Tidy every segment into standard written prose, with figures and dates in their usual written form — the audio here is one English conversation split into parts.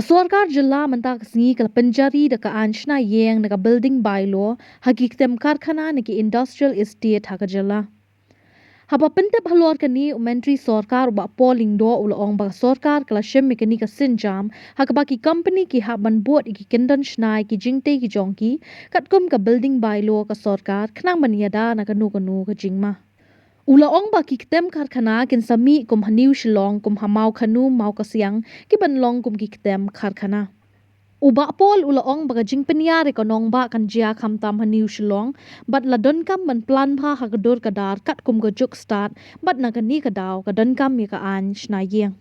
Sorkar jilla mentak singi kala Pynjari deka Shna Iing neka building bylaw hagi Ktem Karkhana neki industrial estate haka jilla. Haba pente bhalor kani umentri Sorkar ba polling do ula ong ba Sorkar kala shem mekani ka sinjam haka baki company ki haban buat iki kendan Shna ki jingte ki jongki katkum ka building bylaw ka Sorkar khnang maniada na kanu ka jingma. Ula ong ba ki Ktem Karkhana kin sami kum haniu shilong kum Mawkhanu Mawkasiang ki banlong kum ki Ktem Karkhana. Uba pol ula ong baga jing Pynjari ko nong ba kan jia kam tam haniu shilong bat la don kam man plan pha hagadur kadar kat kum go juk start bat na kani ka daw ka don kam mi ka Shna Iing.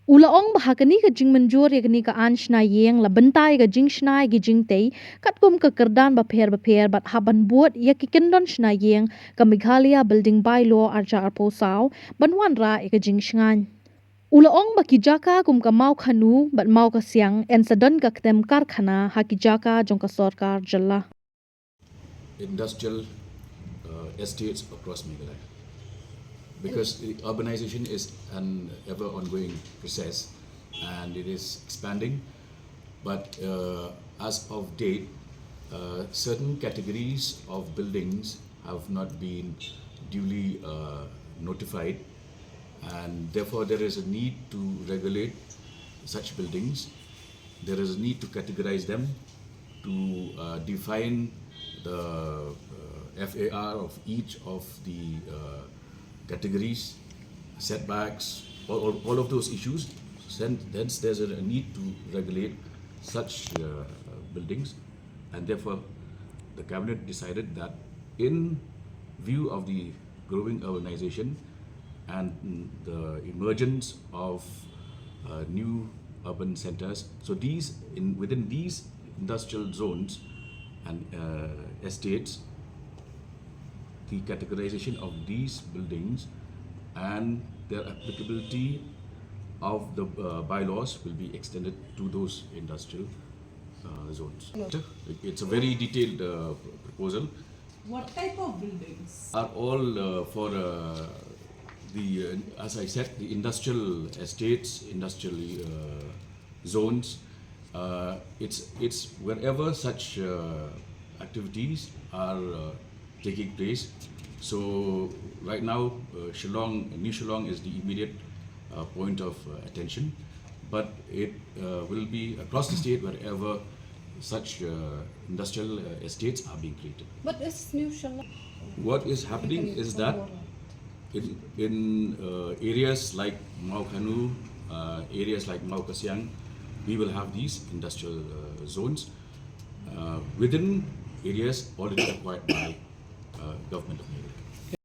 Ula ong bah kani ka jing manjur ya kani ka Shna Iing la bentai ka jing Shna gi jing tei kat kum ka kerdan ba pher bat haban buat ya ki kendon Shna Iing ka Meghalaya building bylaw arja arpo saw banwan ra ka jing shngan. Ula ong ba ki jaka kum ka Mawkhanu bat Mawkasiang en sadon ka Ktem Karkhana ha ki jaka jong ka Sorkar jalla. Industrial estates across Meghalaya. Because urbanization is an ever ongoing process and it is expanding, but as of date, certain categories of buildings have not been duly notified, and therefore there is a need to regulate such buildings. There is a need to categorize them, to define the FAR of each of the categories, setbacks, all of those issues. Hence, there's a need to regulate such buildings, and therefore, the cabinet decided that, in view of the growing urbanization and the emergence of new urban centers, so within these industrial zones and estates, the categorization of these buildings and their applicability of the bylaws will be extended to those industrial zones. It's a very detailed proposal. What type of buildings? Are all for as I said, the industrial estates, industrial zones. It's wherever such activities are taking place. So right now, New Shillong is the immediate point of attention, but it will be across the state wherever such industrial estates are being created. What is New Shillong? What is happening is that in areas like Mawkhanu, areas like Mawkasiang, we will have these industrial zones within areas already acquired by government of Meghalaya.